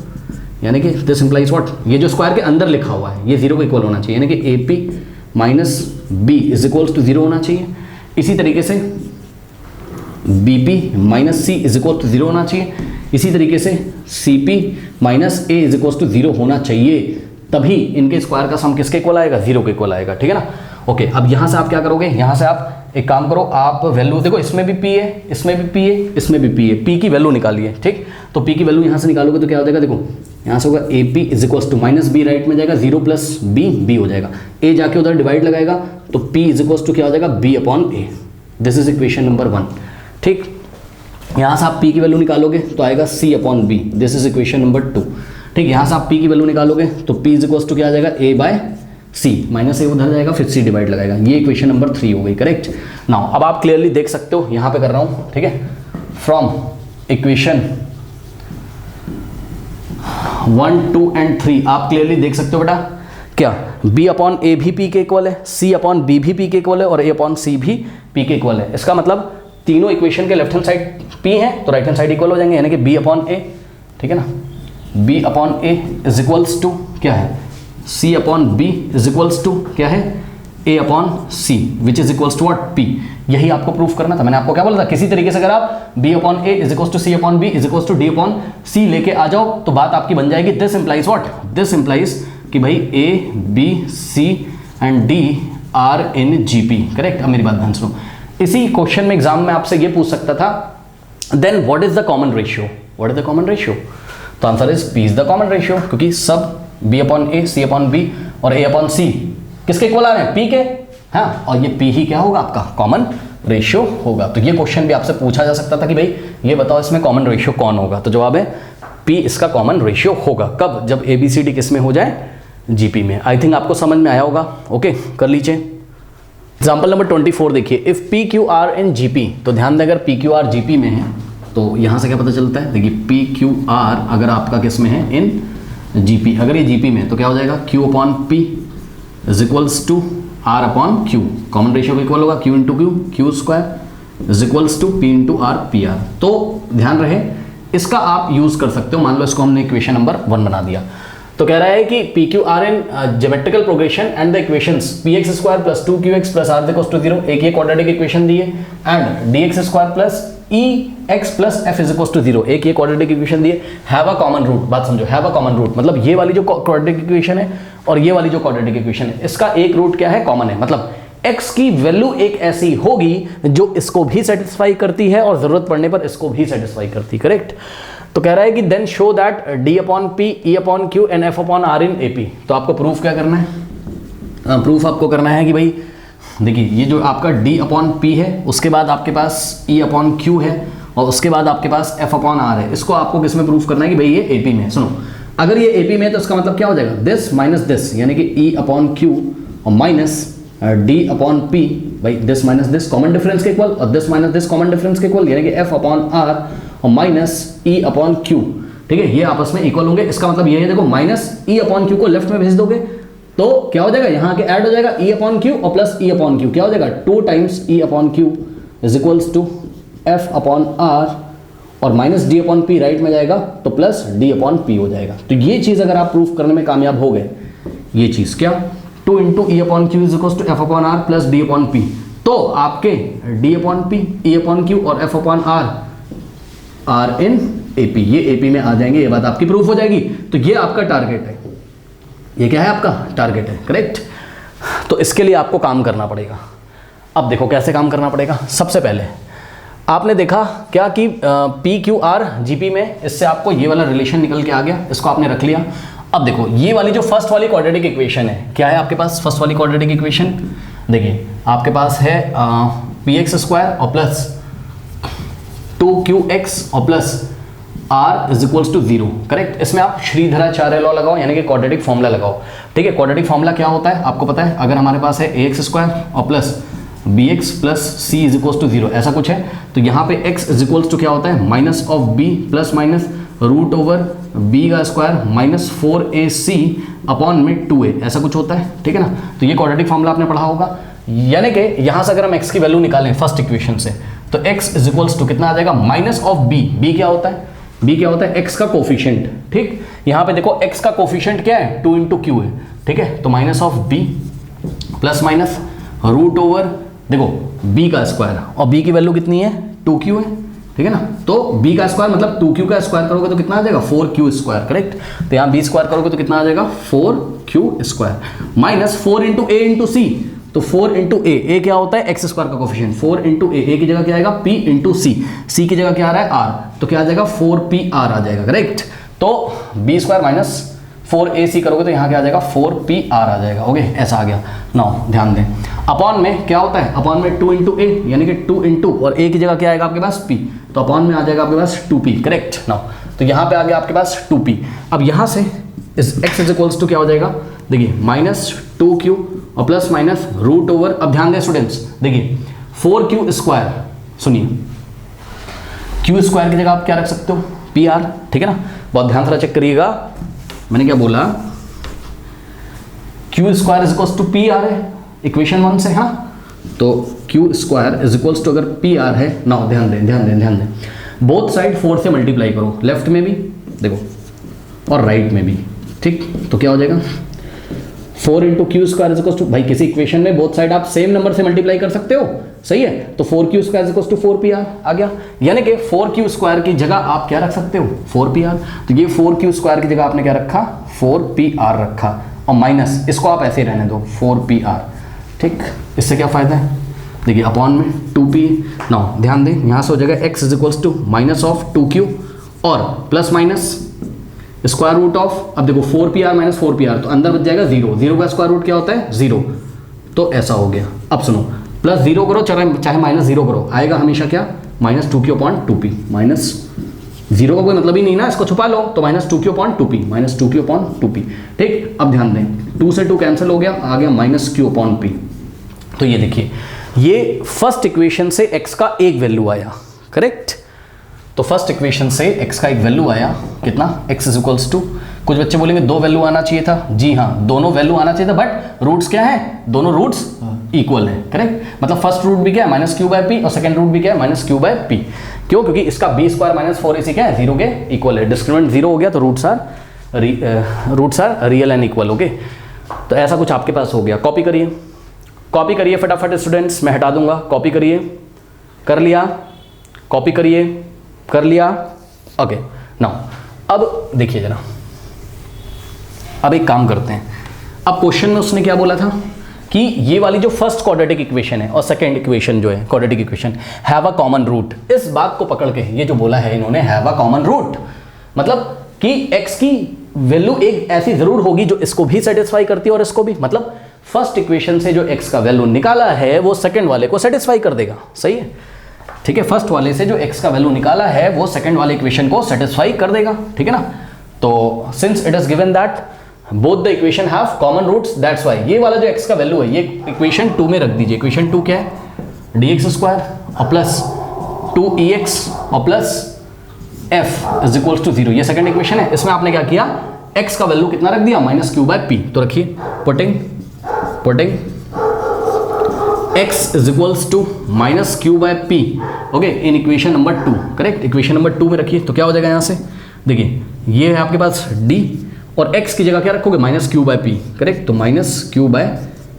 यानी कि दिस इंप्लाइज व्हाट, ये जो स्क्वायर के अंदर लिखा हुआ है ये 0 के इक्वल होना चाहिए, यानी कि AP minus B is equals to 0 होना चाहिए। इसी तरीके से BP minus C is equal to 0 होना चाहिए। इसी तरीके से CP minus A is equals to 0 होना चाहिए, तभी इनके स्क्वायर का सम किसके इक्वल आएगा, 0 के इक्वल आएगा, ठीक है ना। ओके, अब यहाँ से आप क्या करोगे, यहाँ से आप एक काम करो, आप वैल्यू देखो, इसमें भी P है, इसमें भी P है, इसमें भी P है, P की वैल्यू निकालिए, ठीक। तो P की वैल्यू यहाँ से निकालोगे तो क्या हो जाएगा, देखो यहाँ से होगा AP is equals to minus B, right में जाएगा 0 प्लस B हो जाएगा, A जाके उधर डिवाइड लगाएगा तो P इज इक्वल्स टू क्या हो जाएगा, B upon A। This is equation number 1, ठीक। यहाँ से आप P की वैल्यू निकालोगे तो आएगा C upon B, this is equation number 2, ठीक। यहाँ से आप P की वैल्यू निकालोगे तो P इज इक्वल्स टू क्या आ जाएगा, A by C, minus A उधर जाएगा फिर C डिवाइड लगाएगा, ये इक्वेशन नंबर 3 हो गई, करेक्ट। नाउ अब आप क्लियरली देख सकते हो, यहाँ पे कर रहा हूँ, ठीक है, फ्रॉम इक्वेशन 1, 2 एंड 3 आप क्लियरली देख सकते हो बेटा, क्या B अपॉन A भी P के इक्वल है, C अपॉन B भी P के इक्वल है और A अपॉन C भी P के इक्वल है। इसका मतलब तीनों इक्वेशन के लेफ्ट हैंड साइड P है तो राइट हैंड साइड इक्वल हो जाएंगे, यानी कि B अपॉन A, ठीक है ना, B upon A is equals to क्या है, C upon B is equals to क्या है, A upon C which is equals to what, P। यही आपको प्रूफ करना था, मैंने आपको क्या बोला था, किसी तरीके से अगर आप B upon A is equals to C upon B is equals to D upon C लेके आ जाओ तो बात आपकी बन जाएगी। This implies what, this implies कि भाई A B C and D are in GP, correct. अब मेरी बात ध्यान सुनो, इसी क्वेश्चन में एग्जाम में आपसे ये पूछ सकता था, then what is the common ratio, what is the common ratio, तो answer is P is the common ratio, क्योंकि सब B upon A, C upon B और A अपॉन C किसके इक्वल आ रहे हैं, P के, हाँ, और ये P ही क्या होगा, आपका कॉमन रेशियो होगा। तो ये क्वेश्चन भी आपसे पूछा जा सकता था कि भाई ये बताओ इसमें कॉमन रेशियो कौन होगा, तो जवाब है P इसका कॉमन रेशियो होगा। कब, जब ABCD किस में हो जाए, GP में। आई थिंक आपको समझ में आया होगा, ओके, कर लीजिए। एग्जाम्पल नंबर 24 देखिए, इफ PQR इन GP, तो ध्यान दें अगर PQR GP में है तो यहाँ से क्या पता चलता है, देखिए PQR अगर आपका किस में है, इन GP, अगर ये GP में तो क्या हो जाएगा, Q upon P is equals to R upon Q, common ratio का इक्वल होगा Q into Q square is equals to P into R PR। तो ध्यान रहे इसका आप यूज कर सकते हो, मान लो इसको हमने इक्वेशन नंबर 1 बना दिया, तो कह रहा है कि PQR in geometrical progression and the equations px square plus 2qx plus r equals to 0, एक ये क्वाड्रेटिक इक्वेशन दी है, and dx square plus ex plus f is equals to 0, एक ये क्वाड्रेटिक इक्वेशन दी है, हैव अ कॉमन रूट। बात समझो, हैव अ कॉमन रूट मतलब ये वाली जो क्वाड्रेटिक इक्वेशन है और ये वाली जो क्वाड्रेटिक इक्वेशन है, इसका एक रूट क्या है, कॉमन है, मतलब x की वैल्यू एक ऐसी होगी जो इसको भी सेटिस्फाई करती है और जरूरत पड़ने पर इसको भी सेटिस्फाई करती है, करेक्ट। तो कह रहा है कि then show that D upon P, E upon Q and F upon R in AP। तो आपको प्रूफ क्या करना है, प्रूफ आपको करना है कि भाई देखिए ये जो आपका D अपॉन P है, उसके बाद आपके पास E अपॉन Q है और उसके बाद आपके पास F अपॉन R है, इसको आपको किस में प्रूफ करना है कि भाई ये AP में है। सुनो, अगर ये AP में है तो इसका मतलब क्या हो जाएगा, दिस माइनस दिस, यानी कि E अपॉन Q और माइनस D अपॉन P, भाई this minus this common difference के इक्वल और this minus this common difference के इक्वल, यानी कि F अपॉन R और माइनस E अपॉन Q, ठीक है, ये आपस में इक्वल होंगे। इसका मतलब ये है, देखो माइनस E अपॉन Q को लेफ्ट में भेज दोगे तो क्या हो जाएगा, यहाँ के ऐड हो जाएगा E अपॉन Q और प्लस E अपॉन Q, क्या हो जाएगा 2 times E upon Q is equals to F upon R और minus D upon P right में जाएगा तो प्लस D अपॉन P हो जाएगा। तो ये चीज़ अगर आप प्रूफ करने में कामयाब हो गए, ये चीज़ क्या 2 into E upon Q is equals to F upon R plus D upon P, तो आपके D upon P, E upon Q और F upon R in AP, ये AP में आ जाएंगे, ये बात आपकी प्रूफ हो जाएगी। तो ये आपका टारगेट है, ये क्या है आपका टारगेट है, करेक्ट। तो इसके लिए आपको काम करना पड़ेगा। अब देखो कैसे काम करना पड़ेगा। सबसे पहले आपने देखा क्या कि PQR GP में इससे आपको ये वाला रिलेशन निकल के आ गया, इसको आपने रख लिया। अब देखो ये वाली जो फर्स्ट वाली क्वाड्रेटिक इक्वेशन है, क्या है आपके पास फर्स्ट वाली क्वाड्रेटिक इक्वेशन, देखिए आपके पास है px स्क्वायर और प्लस 2qx और plus r is equals to 0, correct. इसमें आप श्रीधराचार्य लॉ लगाओ, यानी कि क्वाड्रेटिक फॉर्मूला लगाओ, ठीक है। क्वाड्रेटिक फॉर्मूला क्या होता है आपको पता है, अगर हमारे पास है ax स्क्वायर और plus bx plus C is equals to 0, ऐसा कुछ है, तो यहाँ पे x इज इक्वल्स टू क्या होता है, minus of b plus minus root over b का स्क्वायर माइनस 4ac अपॉन में 2a, ऐसा कुछ होता है, ठीक है ना। तो ये क्वाड्रेटिक फॉर्मूला आपने पढ़ा होगा, यानी कि यहाँ से अगर हम x की वैल्यू निकालें फर्स्ट इक्वेशन से, तो x इज इक्वल्स टू कितना आ जाएगा, माइनस ऑफ b क्या होता है, b क्या होता है, x का कोफिशिएंट, ठीक। यहाँ पे देखो x का कोफिशिएंट क्या है, 2 इंटू क्यू है, ठीक है। तो minus of b plus minus root over, देखो b का स्क्वायर, और b की वैल्यू कितनी है, 2q है, ठीक है ना। तो b का स्क्वायर मतलब 2q का स्क्वायर करोगे तो कितना आ जाएगा, 4q स्क्वायर, करेक्ट। तो यहाँ b स्क्वायर करोगे तो कितना आ जाएगा, 4q स्क्वायर माइनस 4 इंटू ए इंटू सी, तो 4 इंटू ए क्या होता है, एक्स स्क्वायर का कोफिशिएंट, 4 इंटू ए की जगह क्या आएगा, p इंटू सी की जगह क्या आ रहा है, r, तो क्या आ जाएगा 4pr आ जाएगा, करेक्ट। तो b स्क्वायर माइनस 4ac करोगे तो यहाँ क्या आ जाएगा, 4pr आ जाएगा, ओके, ऐसा आ गया। नाउ ध्यान दें, अपॉन में क्या होता है, अपॉन में 2 इंटू ए, यानी कि 2 इंटू और a की जगह क्या आएगा आपके पास, p, तो अपॉन में आ जाएगा आपके पास 2p, करेक्ट। नाउ तो यहाँ पे आ गया आपके पास 2p। अब यहाँ से इस x इज इक्वल्स टू क्या हो जाएगा, देखिए माइनस 2q और प्लस माइनस रूट ओवर, अब ध्यान दें स्टूडेंट्स, देखिए 4q स्क्वायर, सुनिए q स्क्वायर की जगह आप क्या रख सकते हो, pr, ठीक है ना। बहुत ध्यान से चेक करिएगा, मैंने क्या बोला, q square is equals to pr है इक्वेशन 1 से, हाँ, तो q square is equals to अगर pr है, नाउ ध्यान दें, बोथ साइड 4 से मल्टीप्लाई करो, लेफ्ट में भी देखो और राइट में भी, ठीक। तो क्या हो जाएगा, 4 इंटू Q square is equals to, भाई किसी इक्वेशन में बोथ साइड आप सेम नंबर से मल्टीप्लाई कर सकते हो, सही है, तो 4q square is equals to 4pr आ गया, यानी कि 4q स्क्वायर की जगह आप क्या रख सकते हो, 4pr। तो ये 4q स्क्वायर की जगह आपने क्या रखा, 4pr रखा, और माइनस इसको आप ऐसे ही रहने दो 4pr, ठीक। इससे क्या फायदा है, देखिए अपॉन में 2p, नाउ ध्यान दें, यहाँ से हो जाएगा x is equals to minus of 2q और plus minus square root of, अब देखो 4pr माइनस 4pr, तो अंदर बच जाएगा 0 का स्क्वायर रूट क्या होता है, 0, तो ऐसा हो गया। अब सुनो, प्लस 0 करो चाहे माइनस 0 करो, आएगा हमेशा क्या, minus 2q upon 2p, minus 0 का कोई मतलब ही नहीं ना, इसको छुपा लो, तो minus 2q upon 2p, minus 2q upon 2p, ठीक। अब ध्यान दें, 2 से 2 कैंसिल हो गया, आ गया माइनस q अपॉन p। तो ये देखिए, ये फर्स्ट इक्वेशन से x का एक वैल्यू आया, करेक्ट। तो फर्स्ट इक्वेशन से x का एक वैल्यू आया, कितना, x इज इक्वल्स टू, कुछ बच्चे बोलेंगे 2 वैल्यू आना चाहिए था, जी हाँ, दोनों वैल्यू आना चाहिए था, बट रूट्स क्या है, दोनों रूट्स इक्वल है, करेक्ट। मतलब फर्स्ट रूट भी क्या है, माइनस क्यू बाय पी, और सेकंड रूट भी क्या है, माइनस क्यू बाय पी। क्यों, क्योंकि इसका बी स्क्वायर माइनस 4ac क्या है, 0 के इक्वल है, डिस्क्रिमिनेंट 0 हो गया, तो roots are real and equal, okay. तो ऐसा कुछ आपके पास हो गया, कॉपी करिए फटाफट स्टूडेंट्स, मैं हटा दूंगा, कॉपी करिए, कर लिया, कॉपी करिए, कर लिया, ओके। नाउ अब देखिए जरा, अब एक काम करते हैं, अब क्वेश्चन में उसने क्या बोला था कि ये वाली जो फर्स्ट क्वाड्रेटिक इक्वेशन है और सेकंड इक्वेशन जो है quadratic equation have a common root, इस बात को पकड़ के ये जो बोला है इन्होंने, हैव अ कॉमन रूट, मतलब कि x की वैल्यू एक ऐसी जरूर होगी जो इसको भी सेटिस्फाई करती है और इसको भी, मतलब फर्स्ट इक्वेशन से जो x का वैल्यू निकाला है वो सेकंड वाले को सेटिस्फाई कर देगा, सही है, ठीक है। फर्स्ट वाले से जो x का वैल्यू निकाला है वो सेकंड वाले इक्वेशन को सेटिस्फाई कर देगा, ठीक है ना। तो since it is given that both the equation have common roots, that's why ये वाला जो x का वैल्यू है ये इक्वेशन 2 में रख दीजिए। इक्वेशन 2 क्या है, dx स्क्वायर और प्लस 2ex और plus f is equals to 0, ये सेकंड इक्वेशन है। इसमें आपने क्या किया, x का वैल्यू कितना रख दिया, माइनस क्यू बाय पी, तो रखिए putting x is equals to minus Q by P, okay, in equation number 2, correct. Equation number 2 में रखिए, तो क्या हो जाएगा यहाँ से, देखिए ये है आपके पास d और x की जगह क्या रखोगे, minus Q by P, correct, तो माइनस क्यू बाय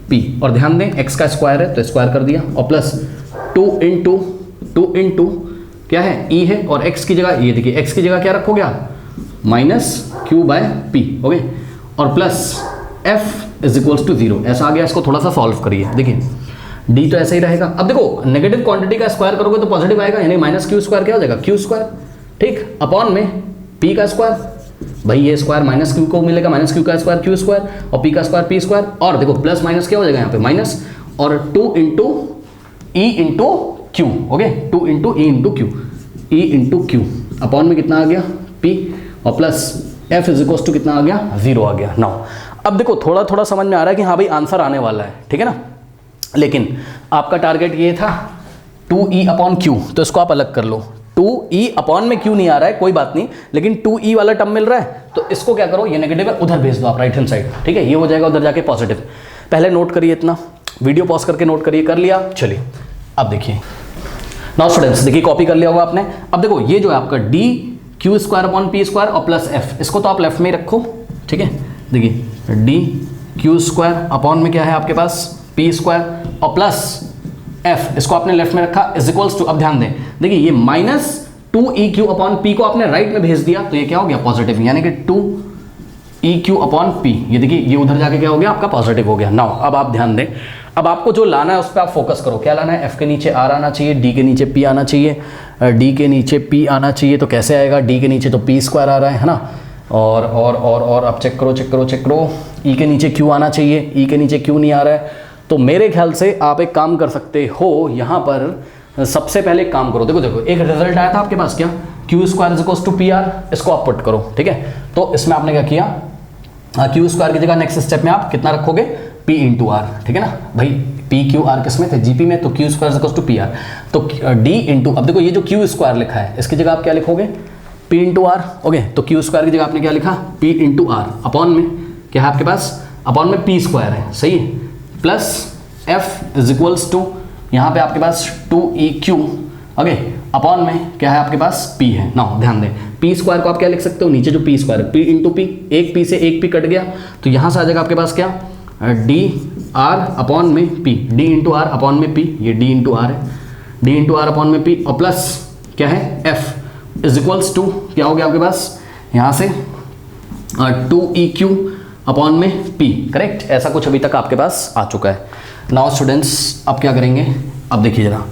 पी, और ध्यान दें x का स्क्वायर है तो स्क्वायर कर दिया, और प्लस 2 इंटू क्या है, e है, और x की जगह ये देखिए x की जगह क्या रखोगे आप, minus Q by P, okay, और plus f is equals to 0, ऐसा आ गया। इसको थोड़ा सा सॉल्व करिए, देखिए d तो ऐसा ही रहेगा। अब देखो नेगेटिव क्वांटिटी का स्क्वायर करोगे तो पॉजिटिव आएगा, यानी माइनस क्यू स्क्वायर क्या हो जाएगा, क्यू स्क्वायर, ठीक, अपॉन में p का स्क्वायर, भाई ये स्क्वायर माइनस क्यू को मिलेगा, माइनस क्यू का स्क्वायर क्यू स्क्वायर, और p का स्क्वायर p स्क्वायर, और देखो प्लस माइनस क्या हो जाएगा यहाँ पे, माइनस, और 2 into E into Q, okay, 2 into E into Q, E into Q upon में कितना आ गया P और plus F is equal to कितना आ गया 0 आ गया। नाउ अब देखो थोड़ा थोड़ा समझ में आ रहा है कि हाँ भाई आंसर आने वाला है, ठीक है ना, लेकिन आपका टारगेट ये था 2E अपॉन क्यू, तो इसको आप अलग कर लो। 2E अपॉन में क्यू नहीं आ रहा है कोई बात नहीं, लेकिन 2E वाला टर्म मिल रहा है तो इसको क्या करो, ये नेगेटिव है उधर भेज दो आप राइट हैंड साइड, ठीक है, ये हो जाएगा उधर जाके पॉजिटिव। पहले नोट करिए इतना, वीडियो पॉज करके नोट करिए, कर लिया, चलिए अब देखिए। नाउ स्टूडेंट्स देखिए कॉपी कर लिया होगा आपने। अब देखो ये जो है आपका D Q square upon P square और प्लस एफ, इसको तो आप लेफ्ट में ही रखो, ठीक है। देखिए डी क्यू स्क्वायर अपॉन में क्या है आपके पास पी स्क्वायर और प्लस एफ, इसको आपने लेफ्ट में रखा इज इक्वल्स टू, अब ध्यान दें देखिए ये माइनस 2EQ अपॉन पी को आपने राइट में भेज दिया तो ये क्या हो गया पॉजिटिव, यानी कि 2EQ अपॉन पी, ये देखिए ये उधर जाके क्या हो गया आपका पॉजिटिव हो गया। नाउ अब आप ध्यान दें, अब आपको जो लाना है उस पर आप फोकस करो। क्या लाना है, एफ के नीचे आर आना चाहिए, डी के नीचे पी आना चाहिए, डी के नीचे पी आना चाहिए, तो कैसे आएगा, डी के नीचे तो पी स्क्वायर आ रहा है ना, और अब चेक करो, ई के नीचे क्यू आना चाहिए, ई के नीचे क्यू नहीं आ रहा है, तो मेरे ख्याल से आप एक काम कर सकते हो, यहाँ पर सबसे पहले एक काम करो, देखो एक रिजल्ट आया था आपके पास क्या, Q square is equals to P R, इसको आप पुट करो, ठीक है। तो इसमें आपने क्या किया, क्यू स्क्वायर की जगह नेक्स्ट स्टेप में आप कितना रखोगे, पी इंटू आर, ठीक है ना भाई, पी क्यू आर किस में थे, जीपी में, तो Q square is equals to P R, तो डी इंटू, अब देखो ये जो क्यू स्क्वायर लिखा है इसकी जगह आप क्या लिखोगे, पी इंटू आर, ओके, तो क्यू स्क्वायर की जगह आपने क्या लिखा, पी इंटू आर, अपॉन में क्या है आपके पास, अपॉन में पी स्क्वायर है, सही है, plus F is equals to, यहाँ पे आपके पास 2EQ, ओके, अपॉन में क्या है आपके पास P है। नाउ ध्यान दें, P स्क्वायर को आप क्या लिख सकते हो, नीचे जो P स्क्वायर है P इंटू P, एक P से एक P कट गया तो यहाँ से आ जाएगा आपके पास क्या, डी आर अपॉन में P, D into R upon में P, ये डी इंटू आर है, डी इंटू आर अपॉन में P और प्लस क्या है F इज इक्वल्स टू, क्या हो गया आपके पास यहाँ से 2EQ अपॉन में P, करेक्ट, ऐसा कुछ अभी तक आपके पास आ चुका है। नाउ स्टूडेंट्स अब क्या करेंगे, अब देखिए जरा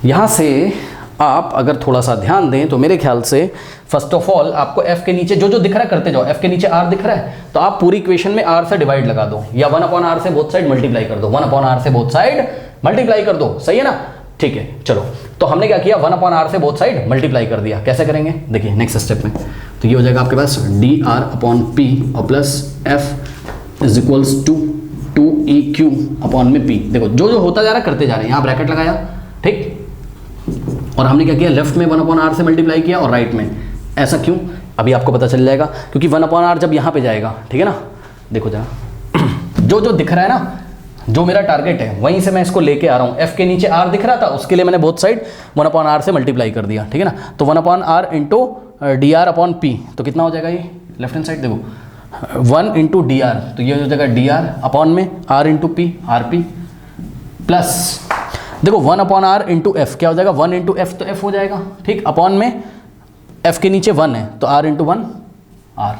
यहाँ से आप अगर थोड़ा सा ध्यान दें तो मेरे ख्याल से फर्स्ट ऑफ ऑल आपको f के नीचे जो जो दिख रहा है करते जाओ, f के नीचे r दिख रहा है तो आप पूरी इक्वेशन में r से डिवाइड लगा दो, या 1/r से बोथ साइड मल्टीप्लाई कर दो, 1/r से बोथ साइड मल्टीप्लाई कर दो, सही है ना, ठीक है। चलो तो हमने क्या किया, 1/r से बोथ साइड मल्टीप्लाई कर दिया, कैसे करेंगे देखिए नेक्स्ट स्टेप में, तो ये हो जाएगा आपके पास dr अपॉन p और plus f is equals to 2EQ upon में P, देखो जो जो होता जा रहा है करते जा रहे हैं, यहाँ ब्रैकेट लगाया, ठीक, और हमने क्या किया, लेफ्ट में 1/r से मल्टीप्लाई किया और राइट में, ऐसा क्यों अभी आपको पता चल जाएगा, क्योंकि 1/r जब यहाँ पे जाएगा, ठीक है ना, देखो जरा जो जो दिख रहा है ना, जो मेरा टारगेट है वहीं से मैं इसको लेके आ रहा हूँ, f के नीचे r दिख रहा था उसके लिए मैंने बोथ साइड 1/r से मल्टीप्लाई कर दिया, ठीक है ना, तो 1/r into dr upon p, तो कितना हो जाएगा ये लेफ्ट हैंड साइड देखो 1 इंटू डी आर, तो ये हो जाएगा डी आर अपॉन में r into P, R P, plus देखो 1/r इंटू एफ, क्या हो जाएगा 1 इंटू एफ, तो एफ हो जाएगा, ठीक, अपॉन में एफ के नीचे 1 है तो r into 1 r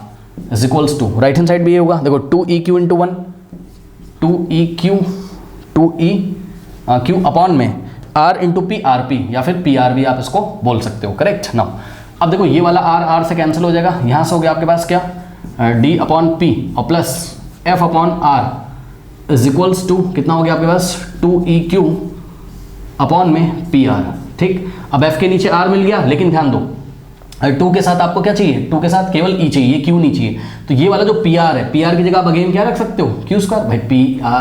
is equals to, right hand side भी ये होगा, देखो 2EQ इंटू 1, 2EQ अपॉन में r into P, R P, या फिर पी आर भी आप इसको बोल सकते हो, करेक्ट। नाउ अब देखो ये वाला r से कैंसिल हो जाएगा, यहाँ से हो गया आपके पास क्या, d अपॉन पी और plus f upon r is equals to, कितना हो गया आपके पास 2EQ अपॉन में पी आर, ठीक। अब f के नीचे r मिल गया, लेकिन ध्यान दो 2 के साथ आपको क्या चाहिए, 2 के साथ केवल e चाहिए, q नहीं चाहिए, तो ये वाला जो पी आर है, पी आर की जगह आप अगेन क्या रख सकते हो, क्यू स्क्वायर, भाई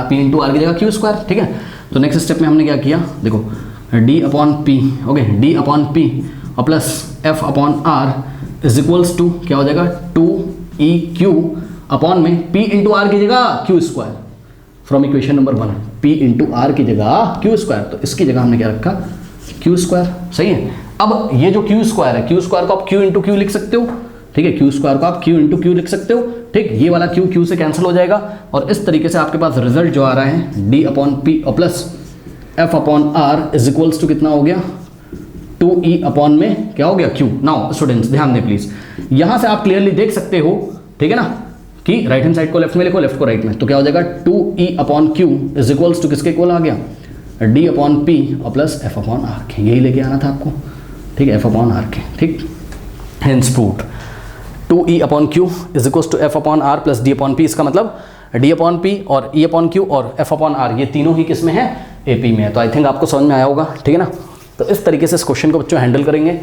पी इंटू आर की जगह क्यू स्क्वायर, ठीक है। तो नेक्स्ट स्टेप में हमने क्या किया, देखो d upon P, okay, d upon P और plus f upon r is equals to, क्या हो जाएगा 2EQ अपॉन में p इंटू आर की जगह Q square, from equation number 1, p into R की जगह क्यू स्क्वायर, तो इसकी जगह हमने क्या रखा क्यू स्क्वायर, सही है। अब ये जो क्यू स्क्वायर है, क्यू स्क्वायर को आप क्यू इंटू क्यू लिख सकते हो, ठीक है, क्यू स्क्वायर को आप क्यू इंटू क्यू लिख सकते हो, ठीक, ये वाला क्यू क्यू से कैंसिल हो जाएगा और इस तरीके से आपके पास रिजल्ट जो आ रहा है d अपॉन पी और plus f upon R is equals to कितना हो गया 2E अपॉन में क्या हो गया Q। नाउ स्टूडेंट्स ध्यान दें प्लीज, यहां से आप क्लियरली देख सकते हो, ठीक है ना, कि राइट हैंड साइड को लेफ्ट में लिखो, लेफ्ट को राइट में, तो क्या हो जाएगा 2E upon Q is equals to किसके इक्वल आ गया d अपॉन P और प्लस f अपॉन r के, यही लेके आना था आपको, ठीक है, f अपॉन r के, ठीक, hence proved 2E upon Q is equals to f upon r plus d upon P, इसका मतलब d अपॉन P और E अपॉन Q और f अपॉन r ये तीनों ही किस में है, AP में है। तो आई थिंक आपको समझ में आया होगा, ठीक है ना। तो इस तरीके से इस क्वेश्चन को बच्चों हैंडल करेंगे।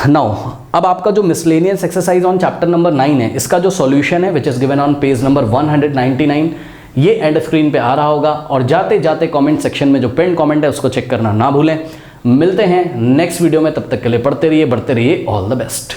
नाउ अब आपका जो miscellaneous exercise on chapter number 9 है, इसका जो सॉल्यूशन है which is given on page number 199, ये एंड स्क्रीन पे आ रहा होगा। और जाते जाते कमेंट सेक्शन में जो पिन कमेंट है उसको चेक करना ना भूलें। मिलते हैं नेक्स्ट वीडियो में, तब तक के लिए पढ़ते रहिए, बढ़ते रहिए। All the best.